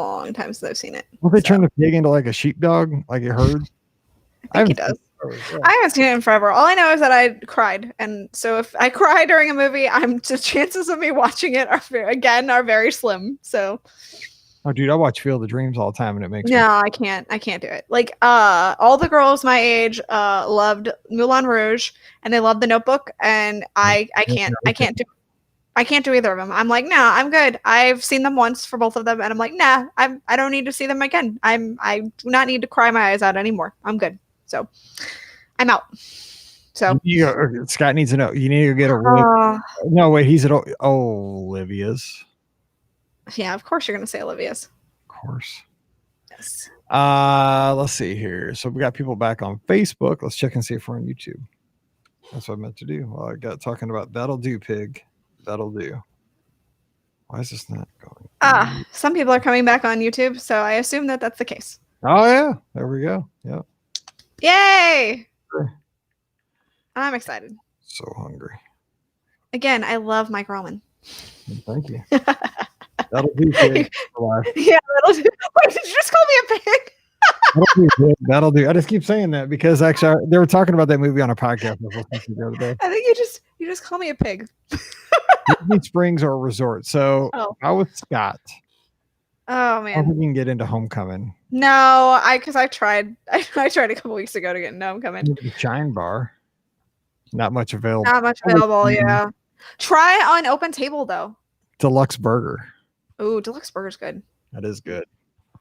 long time since I've seen it. Will they turn the pig into like a sheepdog, like a herd? I think he does. I haven't seen it in forever. All I know is that I cried, and so if I cry during a movie, the chances of me watching it are very slim. So, oh, dude, I watch Field of Dreams all the time, and it makes I can't do it. Like, all the girls my age loved Moulin Rouge, and they loved The Notebook, and I can't do either of them. I'm like, no, I'm good. I've seen them once for both of them, and I'm like, nah, I don't need to see them again. I do not need to cry my eyes out anymore. I'm good. So I'm out. So Scott needs to know. You need to get a no, wait, he's at Olivia's. Yeah, of course you're gonna say Olivia's. Of course. Yes. Let's see here. So we got people back on Facebook. Let's check and see if we're on YouTube. That's what I meant to do. Well, I got talking about That'll Do, Pig. That'll do. Why is this not going? Some people are coming back on YouTube, so I assume that that's the case. Oh yeah, there we go. Yep. Yay! Sure. I'm excited. So hungry. Again, I love Mike Roman. Thank you. That'll do, pig. Yeah, that'll do. Wait, did you just call me a pig? That'll do. I just keep saying that because actually they were talking about that movie on a podcast I was listening to the other day. I think you just call me a pig. Disney Springs or a resort. So I was Scott. Oh man, I think you can get into Homecoming. No, because I tried. I tried a couple weeks ago to get into Homecoming. Shine Bar. Not much available. Yeah. Try on Open Table though. Deluxe Burger. Ooh, Deluxe Burger's good. That is good.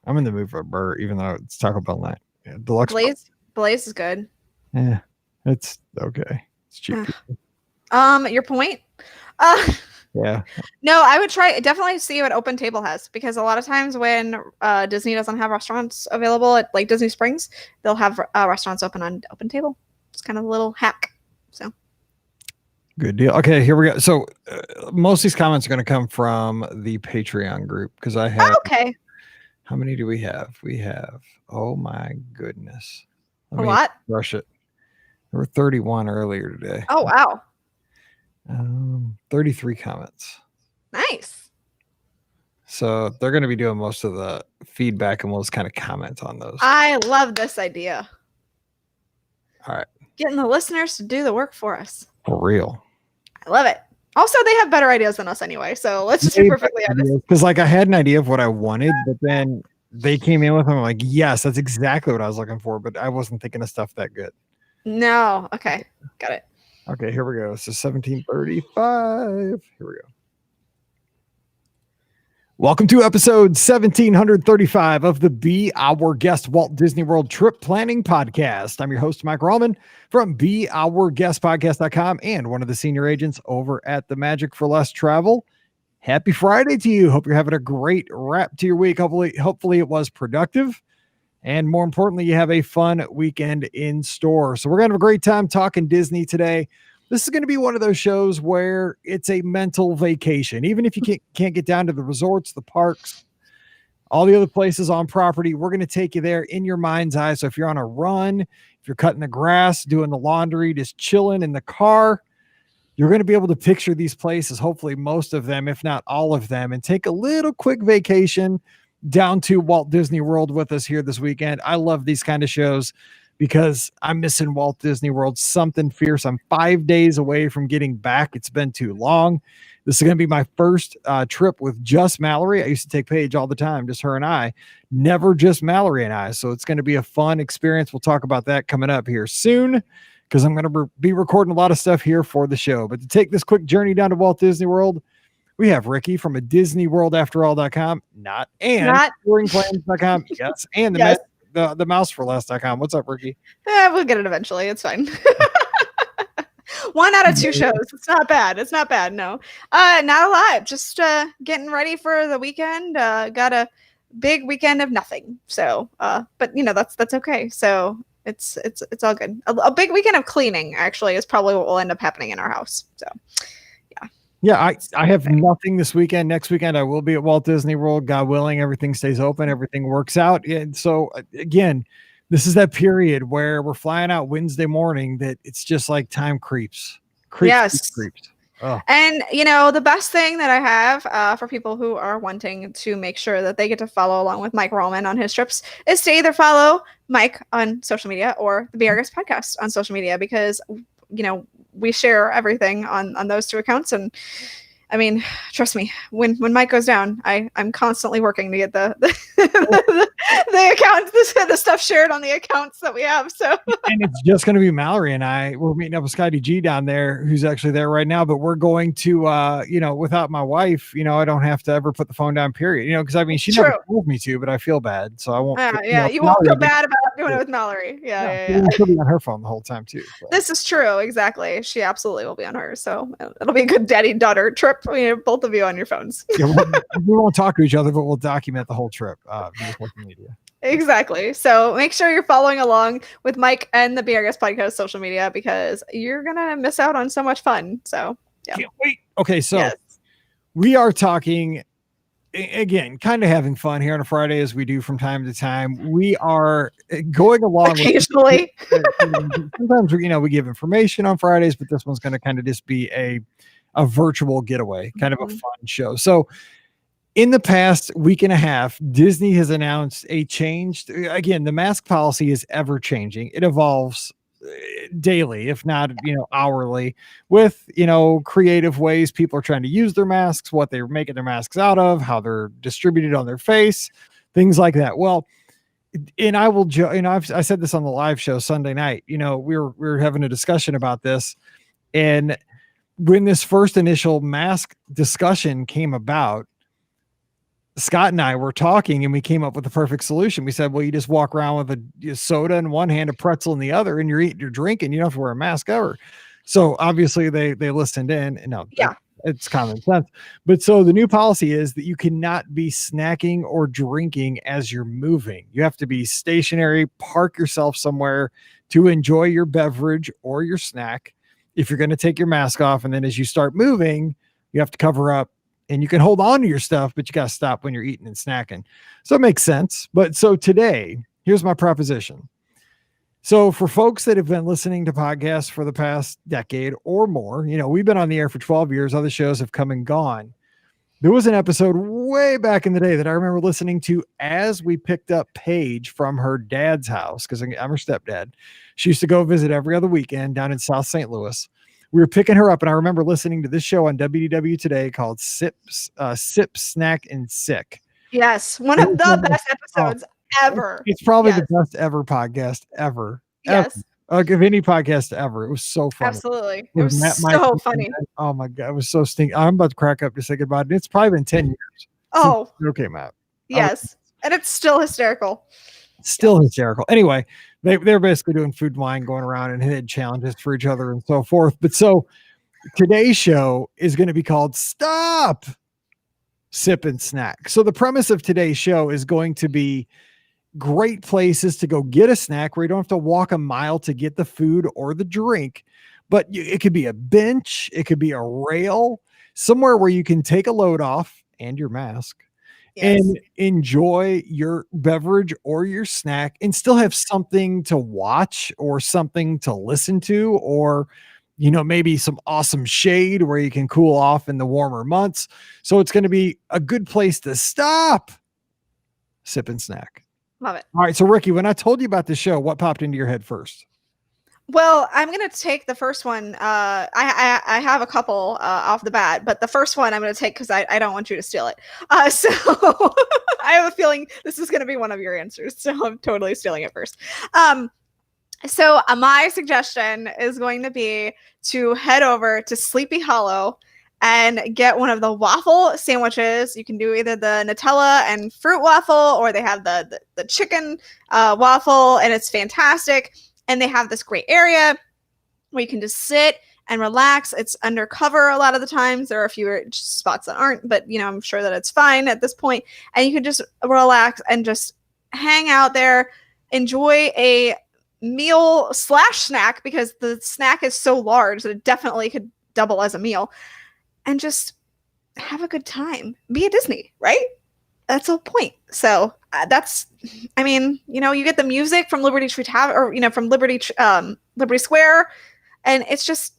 I'm in the mood for a burger, even though it's Taco Bell night. Yeah, Deluxe Blaze is good. Yeah, it's okay. It's cheap. Your point? Yeah. No, I would definitely see what Open Table has, because a lot of times when Disney doesn't have restaurants available at like Disney Springs, they'll have restaurants open on Open Table. It's kind of a little hack. So good deal. Okay, here we go. So most of these comments are going to come from the Patreon group because I have. Okay. How many do we have? We have. Oh my goodness. A lot. Rush it. There were 31 earlier today. Oh wow. 33 comments. Nice. So they're going to be doing most of the feedback, and we'll just kind of comment on those. I love this idea. All right. Getting the listeners to do the work for us. For real. I love it. Also, they have better ideas than us anyway, so let's just be perfectly honest. Because like I had an idea of what I wanted, but then they came in with them. I'm like, yes, that's exactly what I was looking for, but I wasn't thinking of stuff that good. No. Okay. Got it. Okay, here we go. So 1735. Here we go. Welcome to episode 1735 of the Be Our Guest Walt Disney World Trip Planning Podcast. I'm your host, Mike Rallman from BeOurGuestPodcast.com and one of the senior agents over at the Magic for Less Travel. Happy Friday to you. Hope you're having a great wrap to your week. Hopefully it was productive. And more importantly, you have a fun weekend in store. So we're going to have a great time talking Disney today. This is going to be one of those shows where it's a mental vacation. Even if you can't get down to the resorts, the parks, all the other places on property, we're going to take you there in your mind's eye. So if you're on a run, if you're cutting the grass, doing the laundry, just chilling in the car, you're going to be able to picture these places, hopefully most of them, if not all of them, and take a little quick vacation down to Walt Disney World with us here this weekend. I love these kind of shows because I'm missing Walt Disney World, something fierce. I'm 5 days away from getting back. It's been too long. This is going to be my first trip with just Mallory. I used to take Paige all the time, just her and I, never just Mallory and I. So it's going to be a fun experience. We'll talk about that coming up here soon because I'm going to be recording a lot of stuff here for the show. But to take this quick journey down to Walt Disney World, we have Rikki from a DisneyWorldAfterAll.com, not touringplans.com, yes, and the mouseforless.com. What's up, Rikki? We'll get it eventually. It's fine. 1 out of 2 shows. It's not bad. It's not bad. No, not alive. Just getting ready for the weekend. Got a big weekend of nothing. So, but you know that's okay. So it's all good. A big weekend of cleaning actually is probably what will end up happening in our house. So. Yeah, I have nothing this weekend. Next weekend, I will be at Walt Disney World. God willing, everything stays open. Everything works out. And so, again, this is that period where we're flying out Wednesday morning that it's just like time creeps. Yes. Creeps. Oh, And, you know, the best thing that I have for people who are wanting to make sure that they get to follow along with Mike Roman on his trips is to either follow Mike on social media or the BRS podcast on social media, because, you know, we share everything on those two accounts. And I mean, trust me, when Mike goes down, I'm constantly working to get the accounts, the stuff shared on the accounts that we have. So, and it's just going to be Mallory and I. We're meeting up with Scotty G down there, who's actually there right now. But we're going to, you know, without my wife, you know, I don't have to ever put the phone down. Period. You know, because I mean, she never told me to, but I feel bad, so I won't. You won't feel bad about doing it with Mallory. Yeah. She'll be on her phone the whole time too. So. This is true. Exactly. She absolutely will be on hers. So it'll be a good daddy-daughter trip. You know, both of you on your phones. Yeah, we won't talk to each other, but we'll document the whole trip via social media. Exactly. So make sure you're following along with Mike and the BRS podcast social media, because you're gonna miss out on so much fun. So yeah. Can't wait. Okay, so we are talking again, kind of having fun here on a Friday, as we do from time to time. We are going along occasionally. Sometimes we give information on Fridays, but this one's going to kind of just be a virtual getaway, kind of a fun show. So in the past week and a half, Disney has announced a change. Again, the mask policy is ever changing. It evolves daily, if not, hourly, with, creative ways people are trying to use their masks, what they're making their masks out of, how they're distributed on their face, things like that. Well, and I will, I said this on the live show Sunday night, we were having a discussion about this. And when this first initial mask discussion came about, Scott and I were talking and we came up with the perfect solution. We said, well, you just walk around with a soda in one hand, a pretzel in the other, and you're eating, you're drinking. You don't have to wear a mask ever. So obviously they listened in, and it's common sense. But so the new policy is that you cannot be snacking or drinking as you're moving. You have to be stationary, park yourself somewhere to enjoy your beverage or your snack if you're going to take your mask off. And then as you start moving, you have to cover up. And you can hold on to your stuff, but you got to stop when you're eating and snacking. So it makes sense. But so today, here's my proposition. So for folks that have been listening to podcasts for the past decade or more, we've been on the air for 12 years. Other shows have come and gone. There was an episode way back in the day that I remember listening to as we picked up Paige from her dad's house, because I'm her stepdad. She used to go visit every other weekend down in South St. Louis. We were picking her up, and I remember listening to this show on WDW Today called Sip, Snack, and Sick. Yes, one of the best episodes ever. It's probably the best ever podcast ever. Yes. Of any podcast ever. It was so funny. Absolutely. It was so funny. Oh my God. It was so stinky. I'm about to crack up to say goodbye. It's probably been 10 years. Oh. Okay, Matt. Yes. And it's still hysterical. Hysterical. Anyway, they're basically doing food and wine, going around and hitting challenges for each other and so forth. But so today's show is going to be called Stop, Sip, and Snack. So the premise of today's show is going to be great places to go get a snack where you don't have to walk a mile to get the food or the drink, but it could be a bench, it could be a rail, somewhere where you can take a load off and your mask. Yes. And enjoy your beverage or your snack and still have something to watch or something to listen to, or, maybe some awesome shade where you can cool off in the warmer months. So it's going to be a good place to stop, sip, and snack. Love it. All right. So Rikki, when I told you about the show, what popped into your head first? Well, I'm going to take the first one. I have a couple off the bat, but the first one I'm going to take because I don't want you to steal it. So I have a feeling this is going to be one of your answers. So I'm totally stealing it first. So my suggestion is going to be to head over to Sleepy Hollow and get one of the waffle sandwiches. You can do either the Nutella and fruit waffle, or they have the chicken waffle, and it's fantastic. And they have this great area where you can just sit and relax. It's undercover a lot of the times. There are a few spots that aren't, but I'm sure that it's fine at this point. And you can just relax and just hang out there, enjoy a meal / snack, because the snack is so large that it definitely could double as a meal, and just have a good time. Be at Disney, right? That's the whole point. So you get the music from Liberty Tree Tavern, or from Liberty Square, and it's just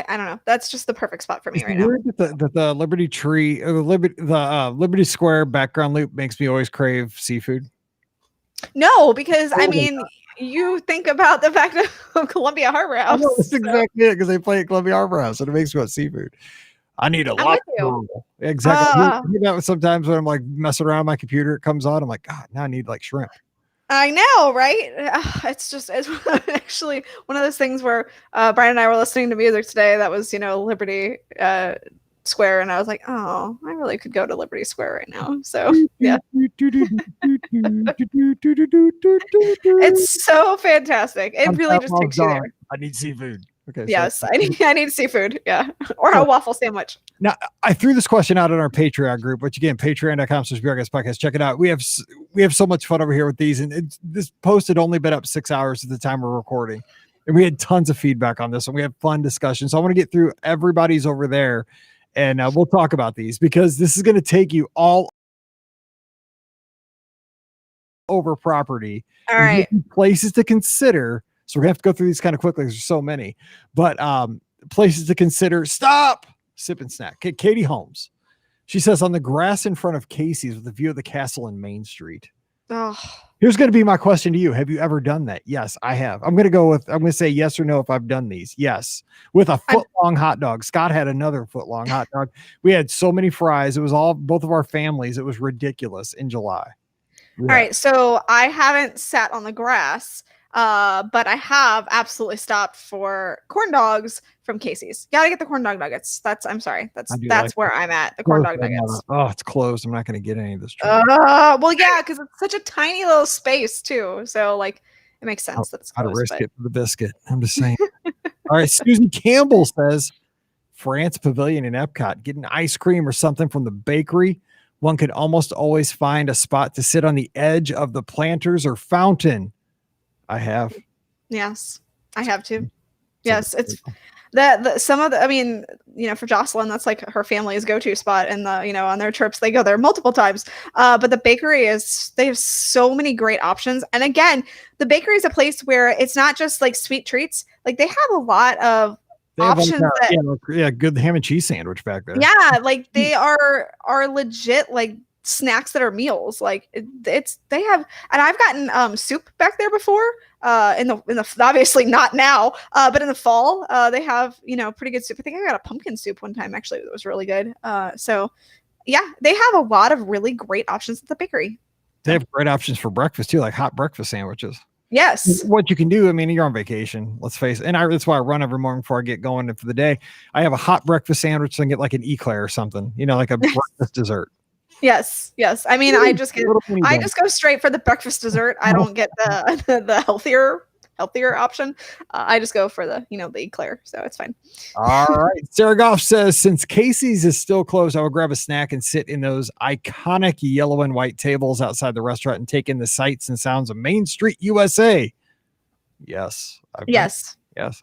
I don't know. That's just the perfect spot for me It's right now. weird that the Liberty Tree, or the Liberty Square background loop makes me always crave seafood. No, because I mean, you think about the fact of Columbia Harbor I know House. that's exactly it because they play at Columbia Harbor House, and it makes me want seafood. I need a I'm with lobster you. roll. Exactly. I do that sometimes when I'm like messing around on my computer. It comes on. I'm like, God, now I need like shrimp. I know, right? It's actually one of those things where Brian and I were listening to music today that was, Liberty Square, and I was like, oh, I really could go to Liberty Square right now. So yeah, it's so fantastic. It really just takes you there. I need seafood. Okay. Yes, I need seafood. Yeah, or a waffle sandwich. Now, I threw this question out in our Patreon group, which again, patreon.com/BRGuestPodcast. Check it out. We have so much fun over here with these, and this post had only been up 6 hours at the time we're recording, and we had tons of feedback on this, and we had fun discussions. So I want to get through everybody's over there, and we'll talk about these because this is going to take you all over property. All right. Places to consider. So we're gonna have to go through these kind of quickly. There's so many, but places to consider. Stop. Sip and snack. Okay, Katie Holmes. She says on the grass in front of Casey's with a view of the castle and Main Street. Oh. Here's going to be my question to you. Have you ever done that? Yes, I have. I'm going to say yes or no if I've done these. Yes. With a foot-long hot dog. Scott had another foot-long hot dog. We had so many fries. It was both of our families. It was ridiculous in July. Yeah. All right. So I haven't sat on the grass, but I have absolutely stopped for corn dogs from Casey's. Gotta get the corn dog nuggets. I'm sorry. That's where I'm at. The corn dog nuggets. Oh, it's closed. I'm not going to get any of this. Well, yeah, because it's such a tiny little space too. So like, it makes sense that it's closed. I'd risk it for the biscuit. I'm just saying. All right. Susan Campbell says France Pavilion in Epcot, getting ice cream or something from the bakery. One could almost always find a spot to sit on the edge of the planters or fountain. I have. Yes, I have too. Yes, it's I mean, for Jocelyn, that's like her family's go-to spot, and on their trips they go there multiple times. But the bakery they have so many great options, and again, the bakery is a place where it's not just like sweet treats. Like they have a lot of options. Good ham and cheese sandwich back there. Yeah, like they are legit like snacks that are meals. Like they have, and I've gotten soup back there before. In the obviously not now, but in the fall, they have pretty good soup. I think I got a pumpkin soup one time actually that was really good. So yeah, they have a lot of really great options at the bakery. They have great options for breakfast too, like hot breakfast sandwiches. Yes. What you can do, I mean, you're on vacation, let's face it. And that's why I run every morning before I get going for the day. I have a hot breakfast sandwich and get like an eclair or something, like a breakfast dessert. Yes. I mean, I just go straight for the breakfast dessert. I don't get the healthier option. I just go for the eclair, so it's fine. All right. Sarah Goff says, since Casey's is still closed, I will grab a snack and sit in those iconic yellow and white tables outside the restaurant and take in the sights and sounds of Main Street, USA. Yes. Yes.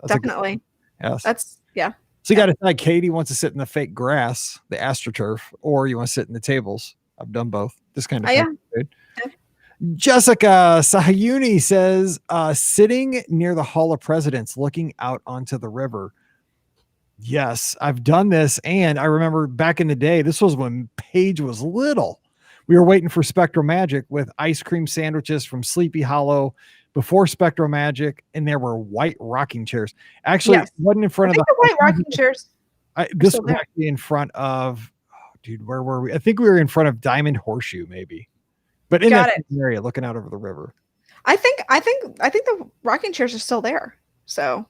Definitely. Yes. That's yeah. So you got to decide, Katie wants to sit in the fake grass, the AstroTurf, or you want to sit in the tables. I've done both. This kind of thing. Yeah. Jessica Sahayuni says, sitting near the Hall of Presidents, looking out onto the river. Yes, I've done this. And I remember back in the day, this was when Paige was little. We were waiting for Spectral Magic with ice cream sandwiches from Sleepy Hollow before Spectral Magic, and there were white rocking chairs. Actually, it wasn't in front of the white rocking chairs. This was actually in front of, where were we? I think we were in front of Diamond Horseshoe, maybe. But in that area, looking out over the river. I think the rocking chairs are still there. So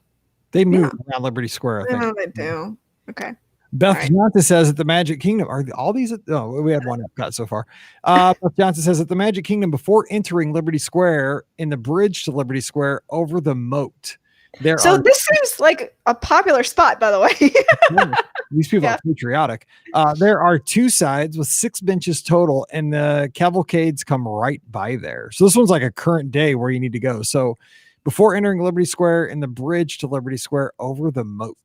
they moved around Liberty Square. I think they do. Okay. Beth Johnson says at the Magic Kingdom, are all these? We had one cut so far. Beth Johnson says at the Magic Kingdom, before entering Liberty Square, in the bridge to Liberty Square over the moat. This seems like a popular spot, by the way. These people are patriotic. There are 2 sides with 6 benches total, and the cavalcades come right by there. So this one's like a current day where you need to go. So before entering Liberty Square, in the bridge to Liberty Square over the moat.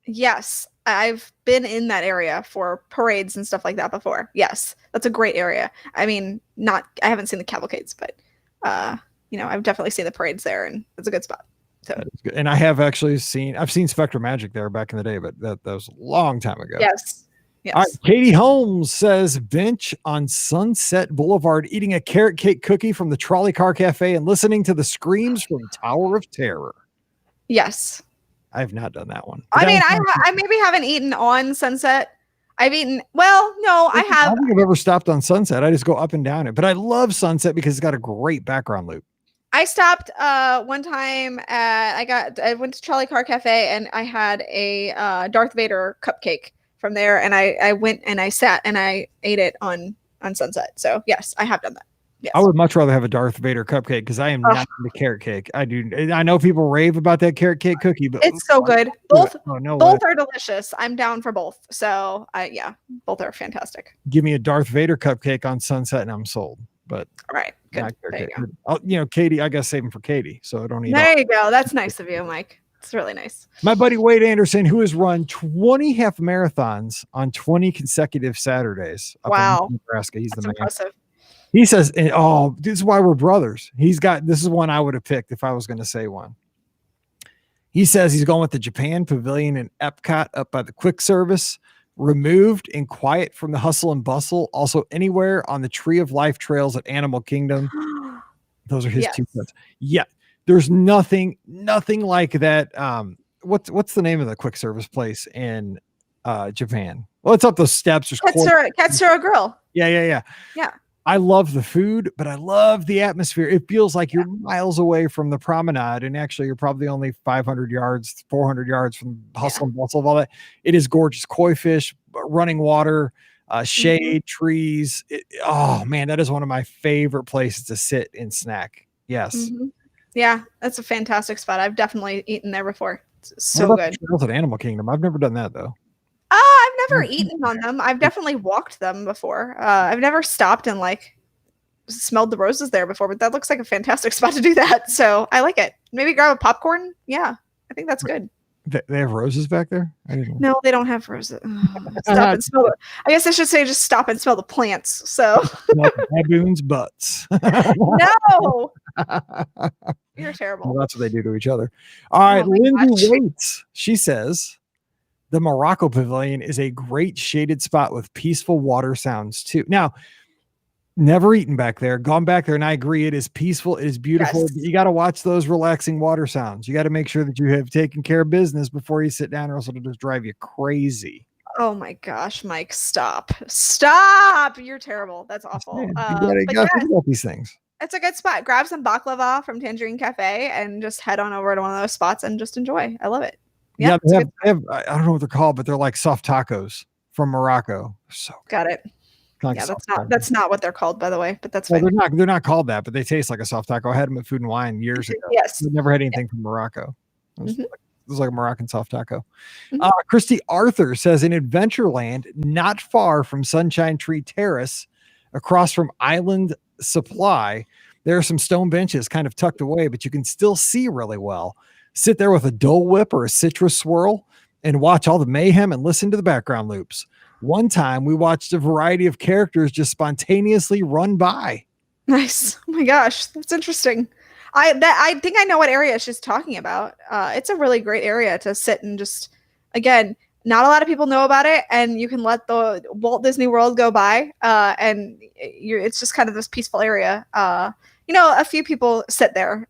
Yes, I've been in that area for parades and stuff like that before. Yes, that's a great area. I mean, I haven't seen the cavalcades, but I've definitely seen the parades there, and it's a good spot. So And I have actually I've seen Spectrum Magic there back in the day, but that was a long time ago. yes. All right, Katie Holmes says bench on Sunset Boulevard, eating a carrot cake cookie from the Trolley Car Cafe and listening to the screams from Tower of Terror. Yes. I have not done that one. I mean, I maybe haven't eaten on Sunset. I've eaten, well, no, I have. I don't think I've ever stopped on Sunset. I just go up and down it. But I love Sunset because it's got a great background loop. I stopped one time I went to Trolley Car Cafe and I had a Darth Vader cupcake from there, and I went and I sat and I ate it on Sunset. So yes, I have done that. Yes. I would much rather have a Darth Vader cupcake because I am not into carrot cake. I know people rave about that carrot cake cookie, but it's so good. Both both are delicious. I'm down for both. So both are fantastic. Give me a Darth Vader cupcake on Sunset and I'm sold. But all right, good. There you go. Katie, I gotta save them for Katie, so I don't eat. There you go. That's nice of you, Mike. It's really nice. My buddy Wade Anderson, who has run 20 half marathons on 20 consecutive Saturdays. Wow, in Nebraska. He's that's the man. Impressive. He says, "Oh, this is why we're brothers." This is one I would have picked if I was going to say one. He says he's going with the Japan Pavilion in Epcot up by the quick service, removed and quiet from the hustle and bustle. Also anywhere on the Tree of Life trails at Animal Kingdom. Those are his two cuts. Yeah. There's nothing like that. What's the name of the quick service place in Japan? Well, it's up those steps. There's Katsura Grill. Yeah. I love the food, but I love the atmosphere. It feels like you're miles away from the promenade, and actually you're probably only 500 yards, 400 yards from hustle and bustle of all that. It is gorgeous. Koi fish, running water, shade, trees. Oh man, that is one of my favorite places to sit and snack. Yes. Mm-hmm. Yeah, that's a fantastic spot. I've definitely eaten there before. It's so good. Trails at Animal Kingdom. I've never done that though. I've never eaten on them. I've definitely walked them before. I've never stopped and like smelled the roses there before, but that looks like a fantastic spot to do that. So I like it. Maybe grab a popcorn. Yeah, I think that's good. They have roses back there? No, they don't have roses. Stop and smell it. I guess I should say just stop and smell the plants. So baboons' butts. No. You're terrible. Well, that's what they do to each other. All right, Lindsay Waits. She says the Morocco Pavilion is a great shaded spot with peaceful water sounds too. Now, never eaten back there, gone back there, and I agree. It is peaceful. It is beautiful. Yes. You got to watch those relaxing water sounds. You got to make sure that you have taken care of business before you sit down, or else it'll just drive you crazy. Oh my gosh, Mike, stop. You're terrible. That's awful. You gotta think about these things. It's a good spot. Grab some baklava from Tangerine Cafe and just head on over to one of those spots and just enjoy. I love it. Yeah, they have, I don't know what they're called, but they're like soft tacos from Morocco. So got it. Like that's not what they're called, by the way, but that's fine. They're not called that, but they taste like a soft taco. I had them at Food and Wine years ago. Yes. I've never had anything from Morocco. It was like a Moroccan soft taco. Christy Arthur says in Adventureland, not far from Sunshine Tree Terrace, across from Island Supply, there are some stone benches kind of tucked away, but you can still see really well. Sit there with a Dole Whip or a citrus swirl and watch all the mayhem and listen to the background loops. One time we watched a variety of characters just spontaneously run by. Nice. Oh my gosh, that's interesting. I think I know what area she's talking about. It's a really great area to sit and just, again, not a lot of people know about it, and you can let the Walt Disney World go by, and it's just kind of this peaceful area. A few people sit there,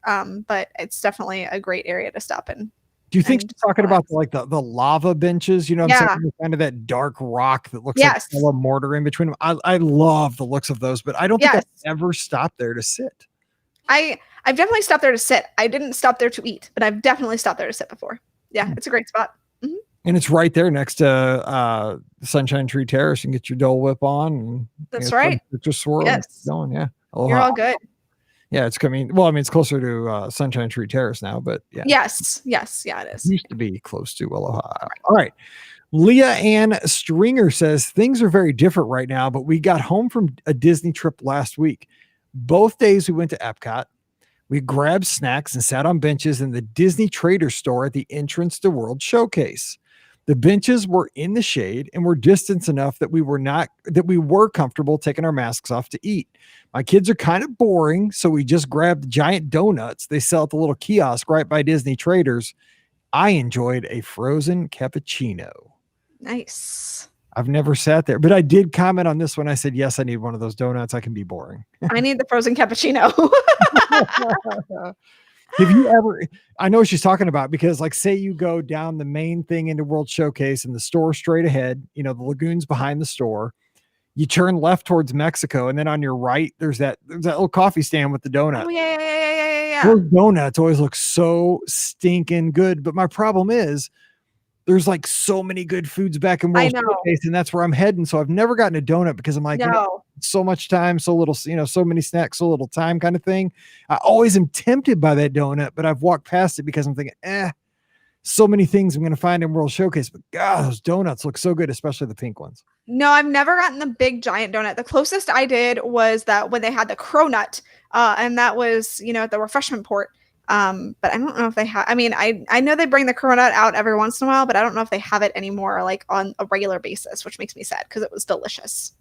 but it's definitely a great area to stop in. Do you think she's talking about like the lava benches? You know what I'm saying? Kind of that dark rock that looks like a mortar in between them. I love the looks of those, but I don't think I've ever stopped there to sit. I've definitely stopped there to sit. I didn't stop there to eat, but I've definitely stopped there to sit before. Yeah, it's a great spot. Mm-hmm. And it's right there next to Sunshine Tree Terrace. You can get your Dole Whip on. And that's right. Just swirl. Yes. Going, yeah. Aloha. You're all good. Yeah, it's coming. Well, I mean, it's closer to Sunshine Tree Terrace now, but yeah. Yes. Yeah, it is. It used to be close to Aloha. All right. Leah Ann Stringer says things are very different right now, but we got home from a Disney trip last week. Both days we went to Epcot. We grabbed snacks and sat on benches in the Disney Trader store at the entrance to World Showcase. The benches were in the shade and were distanced enough that we were comfortable taking our masks off to eat. My kids are kind of boring, so we just grabbed giant donuts they sell at the little kiosk right by Disney Traders. I enjoyed a frozen cappuccino. Nice. I've never sat there, but I did comment on this one. I said, yes, I need one of those donuts. I can be boring. I need the frozen cappuccino. Have you ever, I know what she's talking about, because like, say you go down the main thing into World Showcase and the store straight ahead, the lagoon's behind the store, you turn left towards Mexico. And then on your right, there's that little coffee stand with the donut. Oh, yeah. Those donuts always look so stinking good. But my problem is, there's like so many good foods back in World Showcase, and that's where I'm heading. So I've never gotten a donut because I'm like, so much time, so little, so many snacks, so little time kind of thing. I always am tempted by that donut, but I've walked past it because I'm thinking, so many things I'm going to find in World Showcase, but God, those donuts look so good, especially the pink ones. No, I've never gotten the big giant donut. The closest I did was that when they had the cronut, and that was, at the refreshment port. But I don't know if they have, I know they bring the cronut out every once in a while, but I don't know if they have it anymore, like on a regular basis, which makes me sad because it was delicious.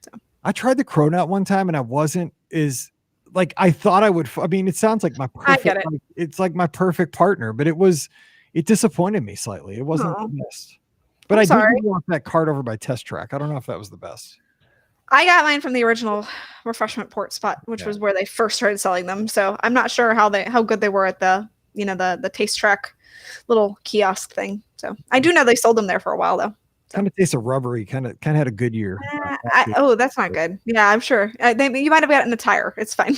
So I tried the cronut one time and I wasn't I thought I would. It sounds like my perfect, I get it. It's like my perfect partner, but it disappointed me slightly. It wasn't the best, but I did want that cart over by Test Track. I don't know if that was the best. I got mine from the original refreshment port spot, which was where they first started selling them. So I'm not sure how good they were at the Taste Track little kiosk thing. So I do know they sold them there for a while though. So. Kind of tastes of rubbery. Kind of had a good year. That's not good. Yeah, I'm sure. You might have gotten a tire. It's fine.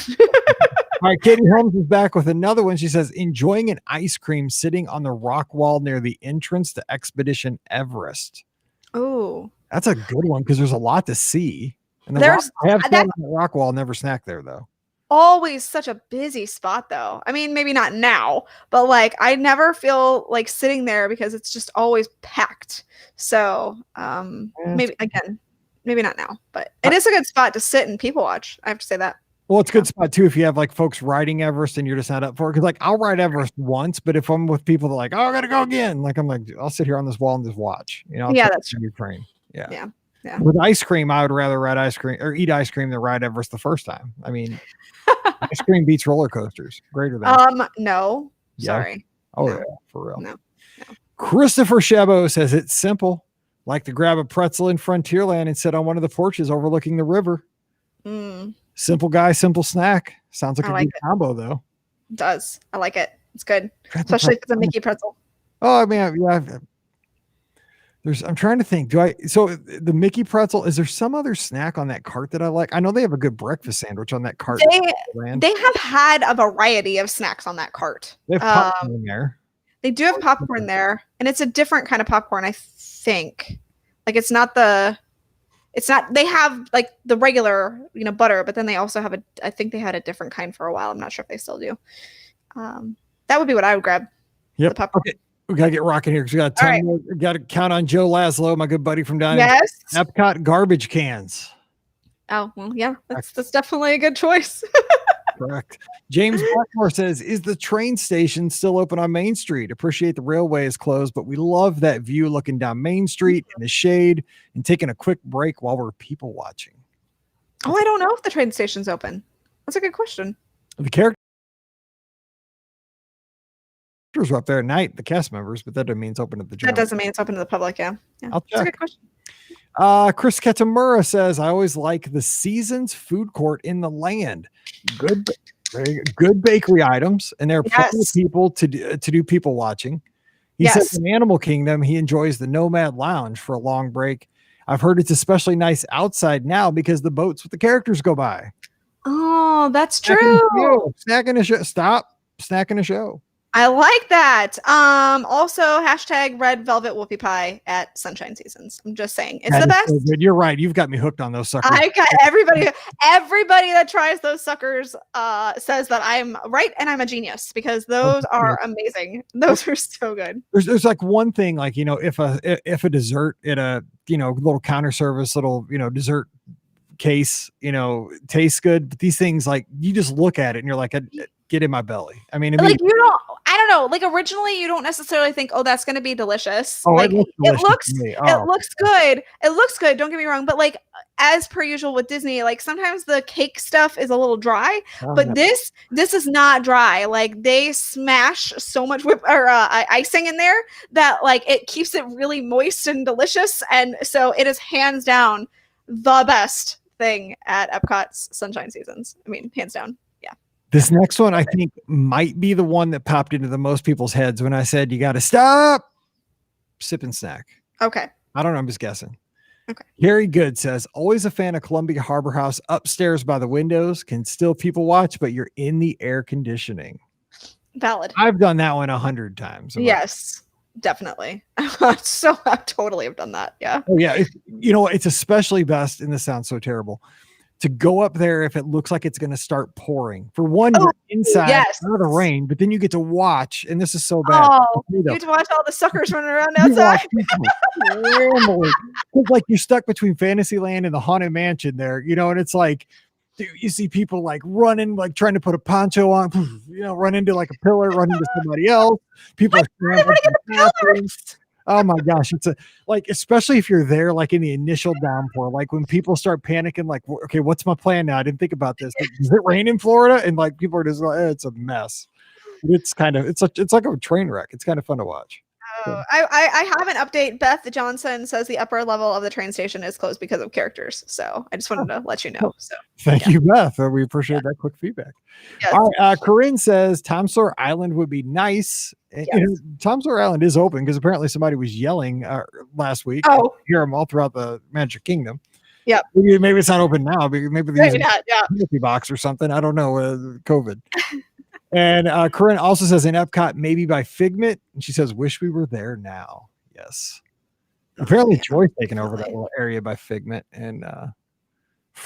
All right, Katie Holmes is back with another one. She says, enjoying an ice cream sitting on the rock wall near the entrance to Expedition Everest. Oh, that's a good one because there's a lot to see. And I have sat on the rock wall, never snacked there though. Always such a busy spot though. Maybe not now, but like I never feel like sitting there because it's just always packed. So maybe not now, but it is a good spot to sit and people watch. I have to say that. Well, it's a good spot too if you have like folks riding Everest and you're just not up for it. Because like I'll ride Everest once, but if I'm with people that are like, oh, I gotta go again, like I'm like, I'll sit here on this wall and just watch. That's true. Ukraine. Yeah. Yeah. With ice cream, I would rather ride ice cream or eat ice cream than ride Everest the first time. Ice cream beats roller coasters. Greater than. No. Yeah. Sorry. Oh, no. Yeah, for real. No. Christopher Shebo says it's simple. Like to grab a pretzel in Frontierland and sit on one of the porches overlooking the river. Simple guy, simple snack. Sounds like a good combo, though. It does. I like it. It's good. Especially if it's a Mickey pretzel. Oh, yeah. I'm trying to think. So the Mickey pretzel, is there some other snack on that cart that I like? I know they have a good breakfast sandwich on that cart. They have had a variety of snacks on that cart. They have popcorn there. They do have popcorn there, and it's a different kind of popcorn, I think. Like they have like the regular, butter, but then they also have I think they had a different kind for a while. I'm not sure if they still do. That would be what I would grab. Yep. The popcorn. Okay. We got to get rocking here because we got to count on Joe Laszlo, my good buddy from down in Epcot garbage cans. Oh, well, yeah, that's definitely a good choice. Correct. James Blackmore says, is the train station still open on Main Street? Appreciate the railway is closed, but we love that view looking down Main Street in the shade and taking a quick break while we're people watching. Oh, I don't know if the train station's open. That's a good question. The characters were up there at night, the cast members, but that doesn't mean it's open to the general. That doesn't mean it's open to the public, yeah. I'll check. That's a good question. Chris Katamura says, I always like the Seasons food court in the land. Good, very good bakery items, and there are plenty of people to do people watching. He says in Animal Kingdom, he enjoys the Nomad Lounge for a long break. I've heard it's especially nice outside now because the boats with the characters go by. Oh, that's true. Snacking a show. Stop snacking a show. I like that. Also, hashtag red velvet whoopie pie at Sunshine Seasons. I'm just saying, it's the best. So good. You're right. You've got me hooked on those suckers. I got everybody that tries those suckers says that I'm right and I'm a genius because those are amazing. Those are so good. There's like one thing, like, if a dessert at a little counter service, little dessert case tastes good, but these things, like, you just look at it and you're like, get in my belly. I mean, like I don't know. Like originally, you don't necessarily think, "Oh, that's going to be delicious." Oh, like it looks to me. it looks good. It looks good. Don't get me wrong, but like as per usual with Disney, like sometimes the cake stuff is a little dry, but this is not dry. Like they smash so much icing in there that like it keeps it really moist and delicious, and so it is hands down the best thing at Epcot's Sunshine Seasons. I mean, hands down. Yeah. This next one, I think, might be the one that popped into the most people's heads when I said, you got to stop, sip and snack. Okay. I don't know. I'm just guessing. Okay. Gary Good says, always a fan of Columbia Harbor House upstairs by the windows. Can still people watch, but you're in the air conditioning. Valid. I've done that one 100 times. Yes, definitely. So I totally have done that. Yeah. Oh, yeah. It's especially best, and this sounds so terrible, to go up there if it looks like it's going to start pouring. For one, you're inside out of the rain, but then you get to watch, and this is so bad. Oh, you get to watch all the suckers running around outside. Like you're stuck between Fantasyland and the Haunted Mansion there, and it's like, dude, you see people like running, like trying to put a poncho on, run into like a pillar, run into somebody else. People are scrambling. Oh my gosh. It's especially if you're there, like in the initial downpour, like when people start panicking, like, okay, what's my plan now? I didn't think about this. Like, does it rain in Florida? And like, people are just like, it's a mess. It's like a train wreck. It's kind of fun to watch. I have an update. Beth Johnson says the upper level of the train station is closed because of characters. So I just wanted to let you know. So thank you, Beth. We appreciate that quick feedback. Yes. All right, Corinne says Tom Sawyer Island would be nice. Yes. Tom Sawyer Island is open because apparently somebody was yelling last week. Oh, I hear them all throughout the Magic Kingdom. Yeah, maybe it's not open now. Maybe they're using a box or something. I don't know. COVID. And Corinne also says in Epcot, maybe by Figment. And she says, wish we were there now. Yes. Apparently Joy's taking over that little area by Figment. And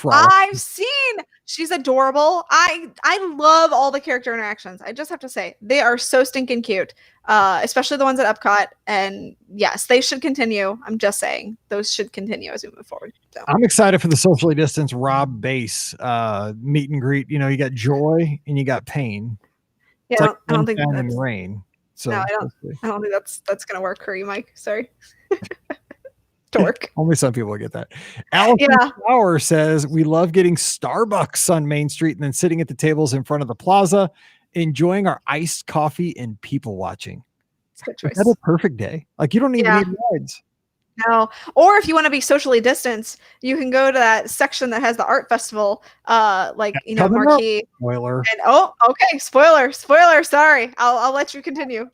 I've seen, she's adorable. I love all the character interactions. I just have to say, they are so stinking cute. Especially the ones at Epcot. And yes, they should continue. I'm just saying, those should continue as we move forward. So. I'm excited for the socially distanced Rob Base meet and greet. You got Joy and you got Pain. Yeah, I don't think that's in rain. So no, I don't think that's gonna work for you, Mike. Sorry. To work. Only some people get that. Allison Flower says we love getting Starbucks on Main Street and then sitting at the tables in front of the plaza, enjoying our iced coffee and people watching. Good choice. That's a perfect day. Like you don't even need rides. No. Or if you want to be socially distanced, you can go to that section that has the art festival, marquee. Spoiler. And okay. Spoiler. Sorry. I'll let you continue.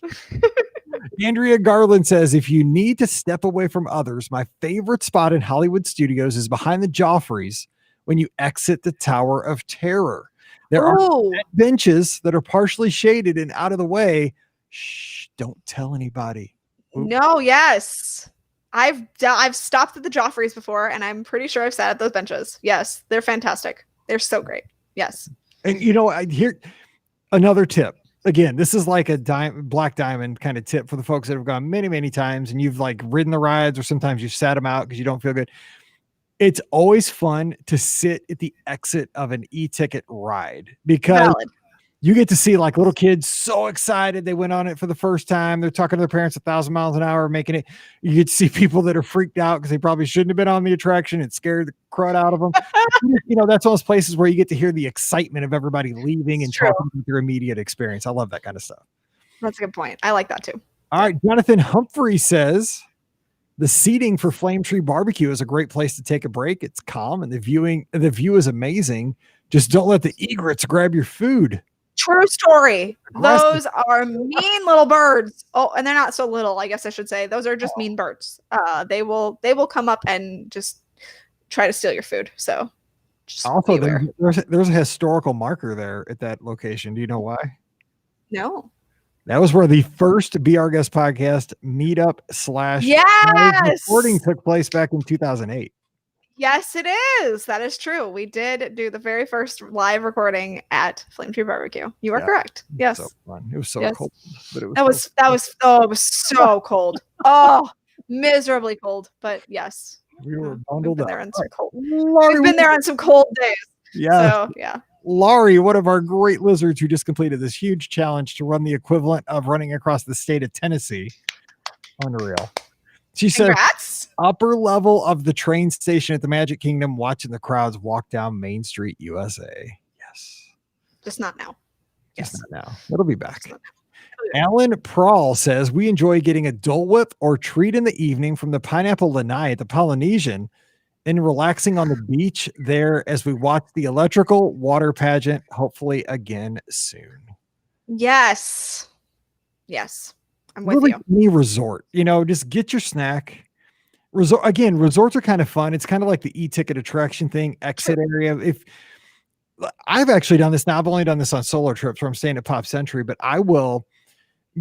Andrea Garland says, if you need to step away from others, my favorite spot in Hollywood Studios is behind the Joffreys when you exit the Tower of Terror. There are benches that are partially shaded and out of the way. Shh, don't tell anybody. Ooh. No, yes. I've stopped at the Joffreys before, and I'm pretty sure I've sat at those benches. Yes, they're fantastic. They're so great. Yes. And I hear another tip. Again, this is like a black diamond kind of tip for the folks that have gone many, many times, and you've like ridden the rides, or sometimes you've sat them out because you don't feel good. It's always fun to sit at the exit of an e-ticket ride because you get to see like little kids so excited they went on it for the first time. They're talking to their parents 1,000 miles an hour, making it. You get to see people that are freaked out because they probably shouldn't have been on the attraction. It scared the crud out of them. That's one of those places where you get to hear the excitement of everybody leaving and talking about their immediate experience. I love that kind of stuff. That's a good point. I like that too. All right. Jonathan Humphrey says the seating for Flame Tree Barbecue is a great place to take a break. It's calm and the view is amazing. Just don't let the egrets grab your food. True story. Those are mean little birds. Oh, and they're not so little, I guess I should say. Those are just mean birds. They will come up and just try to steal your food. So also there's a historical marker there at that location. Do you know why? No. That was where the first Be Our Guest podcast meetup / recording took place back in 2008. Yes, it is. That is true. We did do the very first live recording at Flame Tree Barbecue. You are correct. Yes. So fun. It was so cold. But it was it was so cold. Oh, miserably cold. But yes. We were bundled up. We've been there on some cold days. Yeah. So yeah. Laurie, one of our great lizards who just completed this huge challenge to run the equivalent of running across the state of Tennessee. Unreal. She said, Congrats. upper level of the train station at the Magic Kingdom, watching the crowds walk down Main Street, USA. Yes. Just not now. Just not now. It'll be back. Just not now. Alan Prawl says, we enjoy getting a Dole Whip or treat in the evening from the Pineapple Lanai at the Polynesian and relaxing on the beach there as we watch the electrical water pageant, hopefully again soon. Yes. Yes. I'm with Really, you. any resort, just get your snack. Resorts are kind of fun. It's kind of like the e-ticket attraction thing, exit area. If I've actually done this now, I've only done this on solo trips where I'm staying at Pop Century, but I will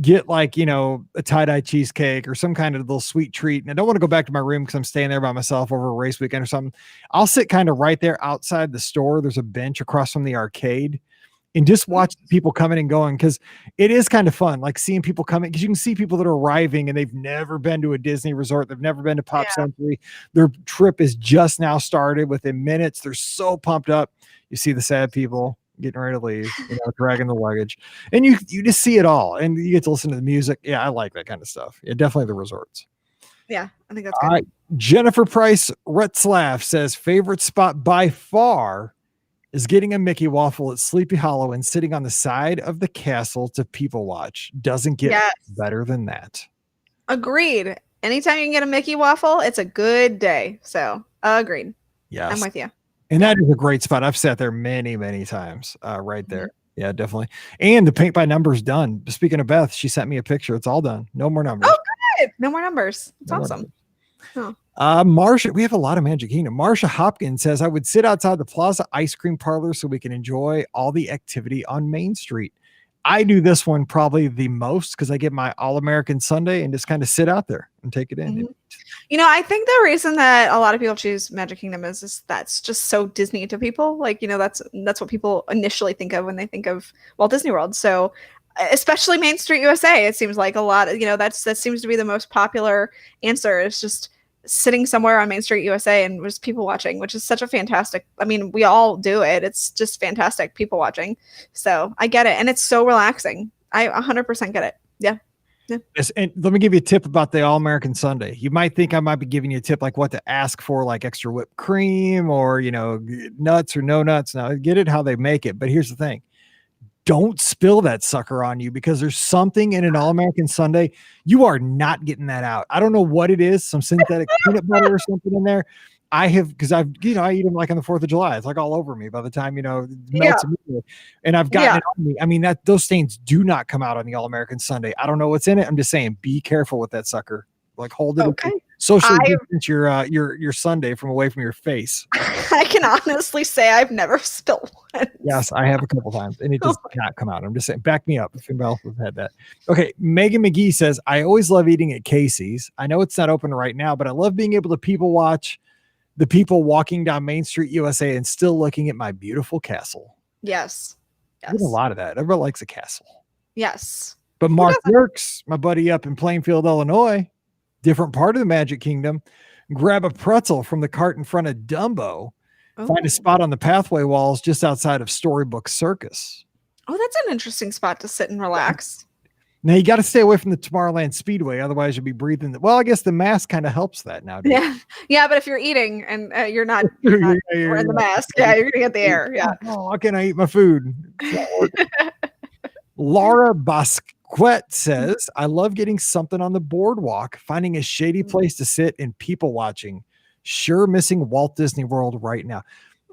get like, a tie-dye cheesecake or some kind of little sweet treat. And I don't want to go back to my room because I'm staying there by myself over a race weekend or something. I'll sit kind of right there outside the store. There's a bench across from the arcade and just watch people coming and going, because it is kind of fun, like seeing people coming, because you can see people that are arriving and they've never been to a Disney resort. They've never been to Pop Century. Their trip is just now started within minutes. They're so pumped up. You see the sad people getting ready to leave, dragging the luggage, and you just see it all, and you get to listen to the music. Yeah, I like that kind of stuff. Yeah, definitely the resorts. Yeah, I think that's good. Jennifer Price Retzlaff says favorite spot by far is getting a Mickey waffle at Sleepy Hollow and sitting on the side of the castle to people watch. Doesn't get better than that. Agreed. Anytime you can get a Mickey waffle, it's a good day. So agreed. Yes, I'm with you. And that is a great spot. I've sat there many, many times right there. Mm-hmm. Yeah, definitely. And the paint by numbers done. Speaking of Beth, she sent me a picture. It's all done. No more numbers. Oh, good. No more numbers. It's awesome. Huh. Marsha, we have a lot of Magic Kingdom. Marsha Hopkins says, I would sit outside the Plaza ice cream parlor so we can enjoy all the activity on Main Street. I do this one probably the most because I get my All-American Sundae and just kind of sit out there and take it in. Mm-hmm. I think the reason that a lot of people choose Magic Kingdom is that's just so Disney to people. Like, that's what people initially think of when they think of Walt Disney World. So especially Main Street USA, it seems like a lot of, that seems to be the most popular answer, is just sitting somewhere on Main Street USA and just people watching, which is such a fantastic, we all do it. It's just fantastic people watching. So I get it. And it's so relaxing. I 100% get it. Yeah. Yes, and let me give you a tip about the All-American Sundae. You might think I might be giving you a tip like what to ask for, like extra whipped cream or, nuts or no nuts. Now, get it how they make it. But here's the thing. Don't spill that sucker on you, because there's something in an All-American Sundae. You are not getting that out. I don't know what it is. Some synthetic peanut butter or something in there. I eat them like on the 4th of July. It's like all over me by the time, it melts immediately. And I've gotten it on me. Those stains do not come out on the All-American Sundae. I don't know what's in it. I'm just saying, be careful with that sucker. Like, hold it. Okay. Socially distance your Sundae from away from your face. I can honestly say I've never spilled one. Yes, I have a couple times, and it does not come out. I'm just saying, back me up if anybody else has had that. Okay, Megan McGee says, I always love eating at Casey's. I know it's not open right now, but I love being able to people watch the people walking down Main Street USA and still looking at my beautiful castle. Yes. There's a lot of that. Everybody likes a castle. Yes. But Mark Yerkes, my buddy up in Plainfield, Illinois, different part of the Magic Kingdom, grab a pretzel from the cart in front of Dumbo, find a spot on the pathway walls just outside of Storybook Circus. Oh, that's an interesting spot to sit and relax. Now, you got to stay away from the Tomorrowland Speedway. Otherwise, you'll be breathing. Well, I guess the mask kind of helps that now. Yeah, but if you're eating and you're not wearing the mask, you're going to get the air. Yeah. Oh, how can I eat my food? Laura Bosquet says, I love getting something on the boardwalk, finding a shady place to sit and people watching. Sure missing Walt Disney World right now.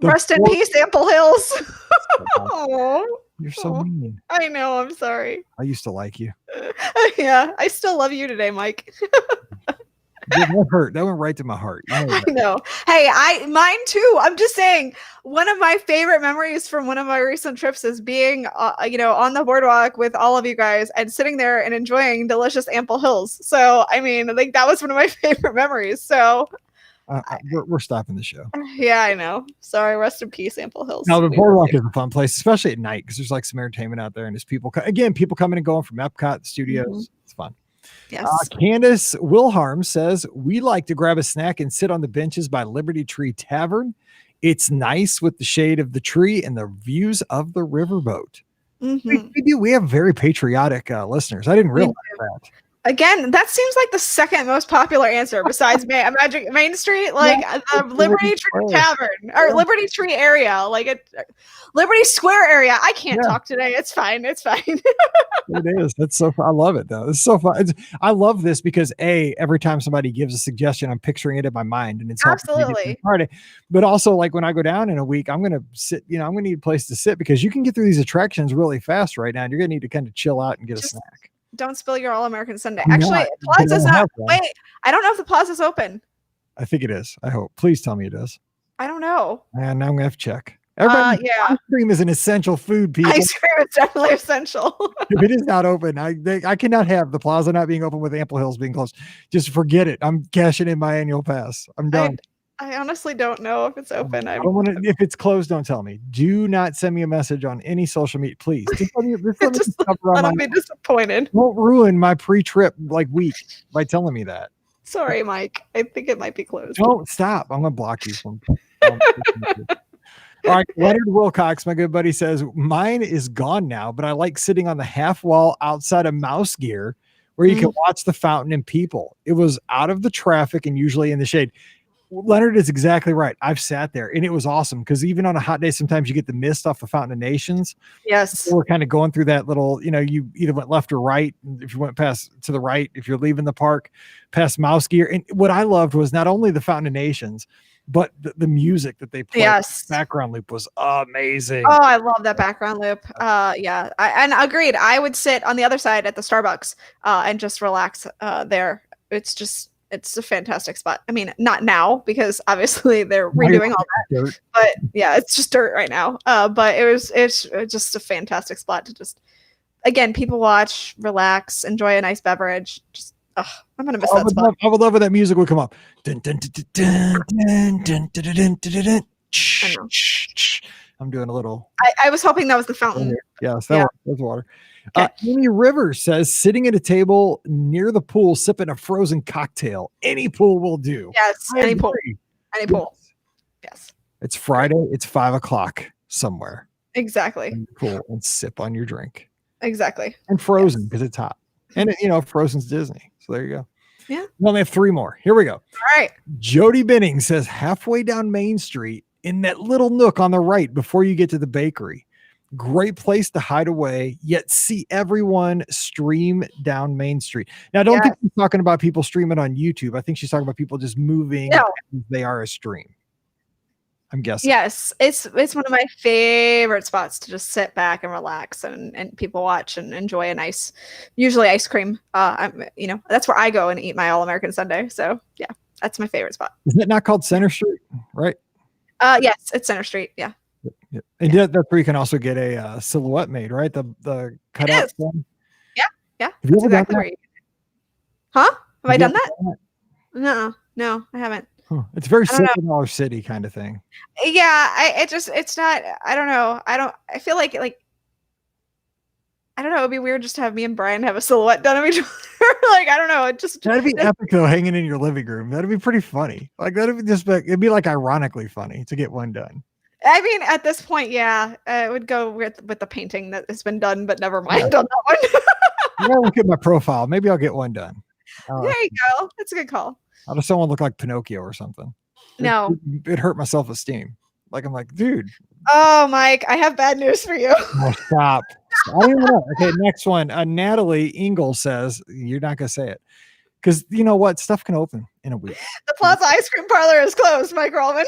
Rest in peace, Ample Hills. Oh, you're so mean. I know. I'm sorry. I used to like you. Yeah, I still love you today, Mike. That hurt. That went right to my heart. I know. Hey, mine too. I'm just saying, one of my favorite memories from one of my recent trips is being, on the boardwalk with all of you guys and sitting there and enjoying delicious Ample Hills. So, that was one of my favorite memories. So. We're stopping the show. Yeah, I know. Sorry. Rest in peace, Ample Hills. Now, the boardwalk is a fun place, especially at night, because there's like some entertainment out there, and there's people coming and going from Epcot studios. Mm-hmm. It's fun. Yes. Candace Wilharm says, we like to grab a snack and sit on the benches by Liberty Tree Tavern It's nice with the shade of the tree and the views of the riverboat. We have very patriotic listeners. I didn't realize that. Again, that seems like the second most popular answer besides Magic Main Street, like the Liberty Tree Tavern or Liberty Tree area, like a Liberty Square area. I can't talk today. It's fine. It's fine. It is. That's so fun. I love it though. It's so fun. I love this because every time somebody gives a suggestion, I'm picturing it in my mind and it's absolutely. But also, like when I go down in a week, I'm gonna sit. I'm gonna need a place to sit because you can get through these attractions really fast right now. And you're gonna need to kind of chill out and get a snack. Don't spill your All-American Sundae. Actually, Plaza's not. Wait, I don't know if the Plaza's open. I think it is. I hope. Please tell me it is. I don't know. And I'm gonna have to check. Ice cream is an essential food, people. Ice cream is definitely essential. If it is not open, I cannot have the Plaza not being open with Ample Hills being closed. Just forget it. I'm cashing in my annual pass. I'm done. I honestly don't know if it's open. If it's closed, don't tell me. Do not send me a message on any social media, please. Just let me be disappointed. Won't ruin my pre-trip week by telling me that. Sorry, Mike. I think it might be closed. Don't stop. I'm gonna block you from. All right, Leonard Wilcox, my good buddy, says mine is gone now, but I like sitting on the half wall outside of Mouse Gear where you can watch the fountain and people. It was out of the traffic and usually in the shade. Leonard is exactly right. I've sat there and it was awesome because even on a hot day, sometimes you get the mist off the Fountain of Nations. Yes. We're kind of going through that little, you either went left or right. If you went past to the right, if you're leaving the park, past Mouse Gear. And what I loved was not only the Fountain of Nations, but the music that they played. Yes. Background loop was amazing. Oh, I love that background loop. Yeah. And agreed. I would sit on the other side at the Starbucks and just relax there. It's a fantastic spot. I mean, not now because obviously they're redoing all that, dirt. But yeah, it's just dirt right now. But it's just a fantastic spot to just, again, people watch, relax, enjoy a nice beverage. Just, I'm gonna miss that spot. I would love if that music would come up. I'm doing a little. I was hoping that was the fountain. Yes, that was water. Okay. Amy Rivers says sitting at a table near the pool, sipping a frozen cocktail. Any pool will do. Yes, any pool. Any pool. Yes. It's Friday. It's 5:00 somewhere. Exactly. Pool and sip on your drink. Exactly. And Frozen because it's hot. And Frozen's Disney. So there you go. Yeah. We only have 3 more. Here we go. All right. Jody Binning says halfway down Main Street in that little nook on the right before you get to the bakery. Great place to hide away, yet see everyone stream down Main Street. Now, I don't think she's talking about people streaming on YouTube. I think she's talking about people just moving. No. They are a stream. I'm guessing. Yes, it's one of my favorite spots to just sit back and relax and people watch and enjoy a nice, usually ice cream. That's where I go and eat my All-American Sundae. So yeah, that's my favorite spot. Isn't it not called Center Street? Right. Yes, it's Center Street. Yeah. Yeah. And that's where you can also get a silhouette made, right? The cutout thing. Yeah. Have you ever done that? Huh? Have I done that? No, I haven't. Huh. It's very $7 City kind of thing. Yeah, it's not. I don't know. I feel like I don't know. It'd be weird just to have me and Brian have a silhouette done of each other. I don't know. That'd be epic though, hanging in your living room. That'd be pretty funny. It'd be ironically funny to get one done. I mean, at this point, it would go with the painting that has been done, but never mind on that one. Look at my profile. Maybe I'll get one done. There you go. That's a good call. I just don't want to look like Pinocchio or something. No. It hurt my self-esteem. I'm like, dude. Oh, Mike, I have bad news for you. Oh, stop. I don't even know. Okay, next one. Natalie Engel says, you're not going to say it. Because you know what? Stuff can open in a week. The Plaza Ice Cream Parlor is closed, Mike Rollman.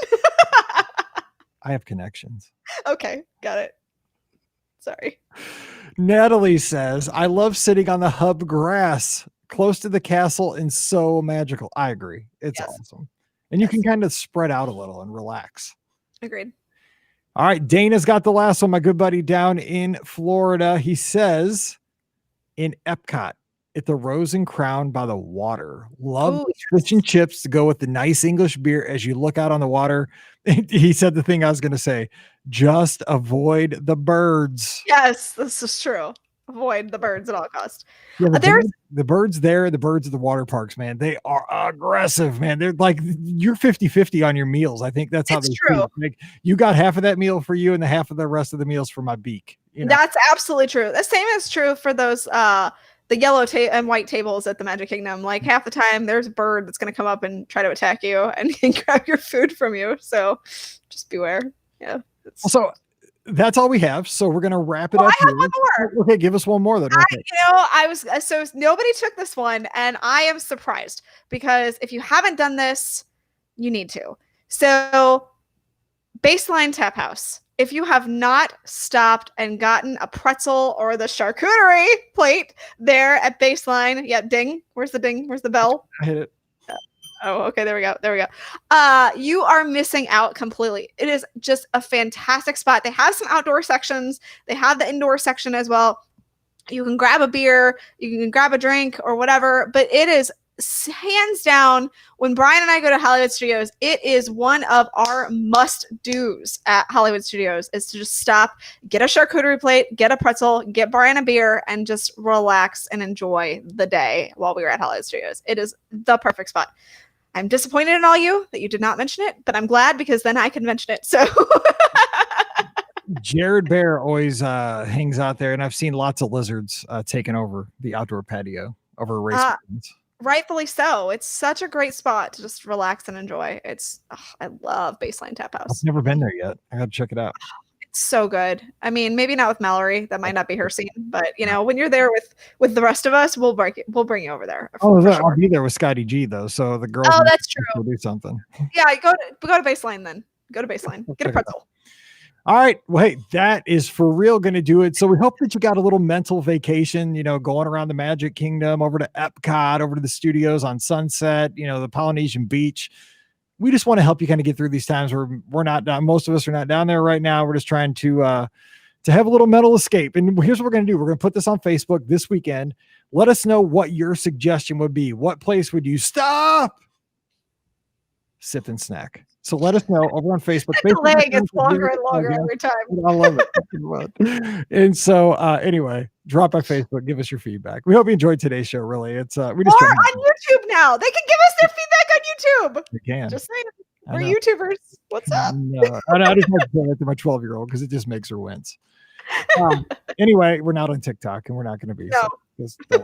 I have connections. Okay, got it. Sorry. Natalie says, I love sitting on the hub grass close to the castle and so magical. I agree. It's awesome. And you can kind of spread out a little and relax. Agreed. All right. Dana's got the last one, my good buddy down in Florida. He says in Epcot at the Rose and Crown by the water. Love fish and chips to go with the nice English beer as you look out on the water. He said the thing I was going to say, just avoid the birds. Yes, this is true. avoid the birds at all costs. Yeah, There's the birds there, the birds at the water parks, man, they are aggressive, man. They're like, you're 50-50 on your meals. I think that's how it's they true. Like, you got half of that meal for you and the half of the rest of the meals for my beak. That's absolutely true. The same is true for those the yellow and white tables at the Magic Kingdom. Like half the time there's a bird that's going to come up and try to attack you and grab your food from you. So just beware. Yeah. So that's all we have. So we're going to wrap it up. I have one more. Okay, give us one more then. So nobody took this one, and I am surprised because if you haven't done this, you need to. So Baseline Tap House. If you have not stopped and gotten a pretzel or the charcuterie plate there at Baseline, yeah, ding. Where's the ding? Where's the bell? I hit it. Oh, okay. There we go. You are missing out completely. It is just a fantastic spot. They have some outdoor sections. They have the indoor section as well. You can grab a beer, you can grab a drink or whatever, but it is hands down, when Brian and I go to Hollywood Studios, it is one of our must-dos at Hollywood Studios is to just stop, get a charcuterie plate, get a pretzel, get Brian a beer, and just relax and enjoy the day while we were at Hollywood Studios. It is the perfect spot. I'm disappointed in all you that you did not mention it, but I'm glad because then I can mention it. So Jared Bear always hangs out there, and I've seen lots of lizards taking over the outdoor patio over race weekends. Rightfully so. It's such a great spot to just relax and enjoy. I love Baseline Tap House. I've never been there yet. I got to check it out. It's so good. I mean, maybe not with Mallory. That might not be her scene, but when you're there with the rest of us, we'll bring you over there. I'll be there with Scotty G though. So the girls. Oh, that's true. Will do something. Yeah, go to Baseline then. Go to Baseline. Get a pretzel. All right. Well, hey, that is for real going to do it. So we hope that you got a little mental vacation, going around the Magic Kingdom, over to Epcot, over to the studios on Sunset, the Polynesian Beach. We just want to help you kind of get through these times where we're not down. Most of us are not down there right now. We're just trying to have a little mental escape. And here's what we're going to do. We're going to put this on Facebook this weekend. Let us know what your suggestion would be. What place would you stop, sip, and snack? So let us know over on Facebook. The delay gets longer and longer every time. I love it. And so anyway, drop by Facebook, give us your feedback. We hope you enjoyed today's show. Really, it's we just on YouTube now. They can give us their feedback on YouTube. They can. Just saying, we're YouTubers. What's up? No, I just have to say that to my 12-year-old because it just makes her wince. Anyway, we're not on TikTok and we're not going to be. No. So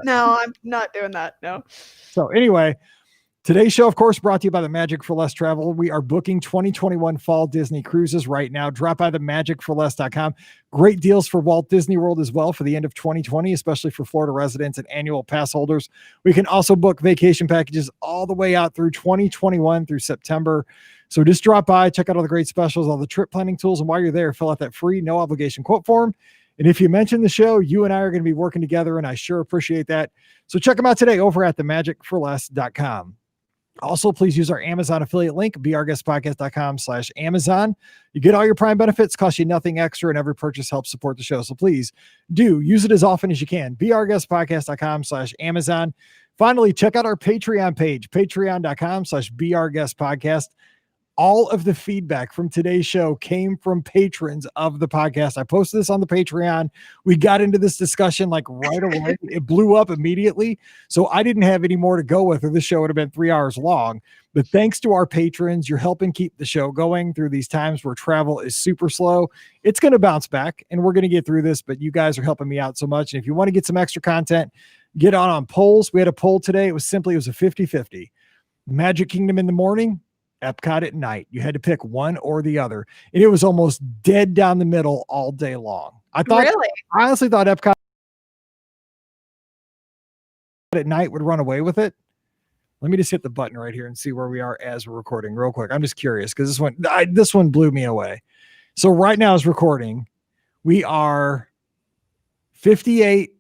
no, I'm not doing that. No. So anyway. Today's show, of course, brought to you by the Magic for Less Travel. We are booking 2021 fall Disney cruises right now. Drop by the magicforless.com. Great deals for Walt Disney World as well for the end of 2020, especially for Florida residents and annual pass holders. We can also book vacation packages all the way out through 2021 through September. So just drop by, check out all the great specials, all the trip planning tools, and while you're there, fill out that free, no obligation quote form. And if you mention the show, you and I are going to be working together, and I sure appreciate that. So check them out today over at themagicforless.com. Also, please use our Amazon affiliate link, beourguestpodcast.com/Amazon. You get all your Prime benefits, cost you nothing extra, and every purchase helps support the show. So please do use it as often as you can. beourguestpodcast.com/Amazon. Finally, check out our Patreon page, patreon.com/beourguestpodcast. All of the feedback from today's show came from patrons of the podcast. I posted this on the Patreon. We got into this discussion like right away. It blew up immediately. So I didn't have any more to go with, or the show would have been 3 hours long. But thanks to our patrons, you're helping keep the show going through these times where travel is super slow. It's going to bounce back and we're going to get through this, but you guys are helping me out so much. And if you want to get some extra content, get on polls. We had a poll today. It was a 50-50. Magic Kingdom in the morning, Epcot at night. You had to pick one or the other. And it was almost dead down the middle all day long. I honestly thought Epcot at night would run away with it. Let me just hit the button right here and see where we are as we're recording real quick. I'm just curious because this one blew me away. So right now as recording, we are 58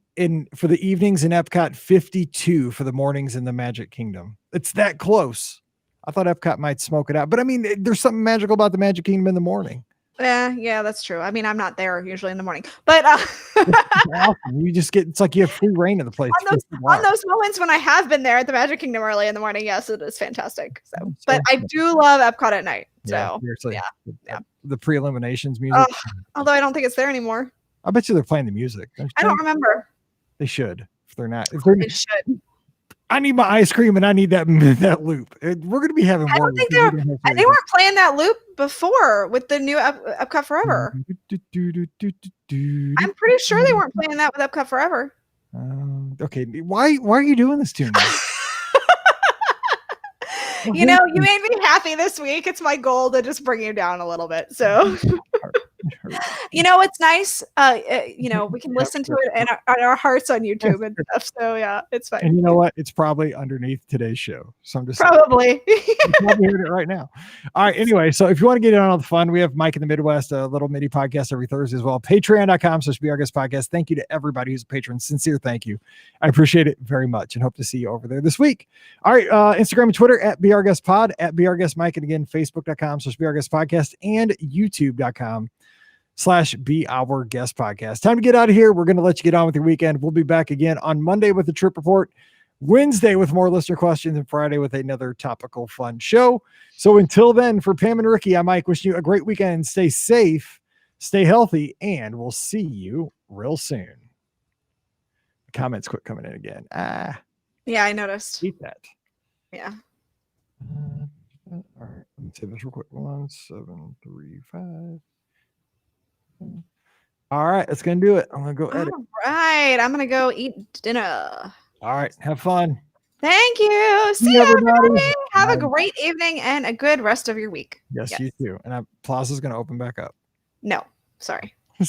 for the evenings in Epcot, 52 for the mornings in the Magic Kingdom. It's that close. I thought Epcot might smoke it out, but I mean, there's something magical about the Magic Kingdom in the morning. Yeah, that's true. I mean, I'm not there usually in the morning, but you just it's like you have free reign of the place. On those moments when I have been there at the Magic Kingdom early in the morning, yes, it is fantastic. So, but I do love Epcot at night. So yeah. The pre-eliminations music. Although I don't think it's there anymore. I bet you they're playing the music. I don't remember. They should. If they're not, They should. I need my ice cream and I need that loop. We're going to be having more. I don't think they weren't playing that loop before with the new Epcot Forever. I'm pretty sure they weren't playing that with Epcot Forever. Okay, why are you doing this to me? You know, you made me happy this week. It's my goal to just bring you down a little bit. So, you know, it's nice. You know, we can listen to it in our hearts on YouTube and stuff. So yeah, it's fine. And you know what? It's probably underneath today's show. So I'm just probably hearing it right now. All right. Anyway, so if you want to get in on all the fun, we have Mike in the Midwest, a little mini podcast every Thursday as well. Patreon.com/BeOurGuestPodcast. Thank you to everybody who's a patron. Sincere thank you. I appreciate it very much and hope to see you over there this week. All right. Instagram and Twitter @BeOurGuestPod, @BeOurGuestMike, and again, Facebook.com/BeOurGuestPodcast and YouTube.com/BeOurGuestPodcast. Time to get out of here. We're going to let you get on with your weekend. We'll be back again on Monday with the Trip Report, Wednesday with more listener questions, and Friday with another topical fun show. So until then, for Pam and Rikki, I'm Mike, wishing you a great weekend. Stay safe, stay healthy, and we'll see you real soon. The comments quit coming in again. Yeah, I noticed. Eat that. Yeah. All right. Let me say this real quick. 1735. All right, that's gonna do it. I'm gonna go edit. All right, I'm gonna go eat dinner. All right, have fun. Thank you. See you, everybody. Have a great evening and a good rest of your week. Yes. You too. And Plaza's gonna open back up. No, sorry. See ya.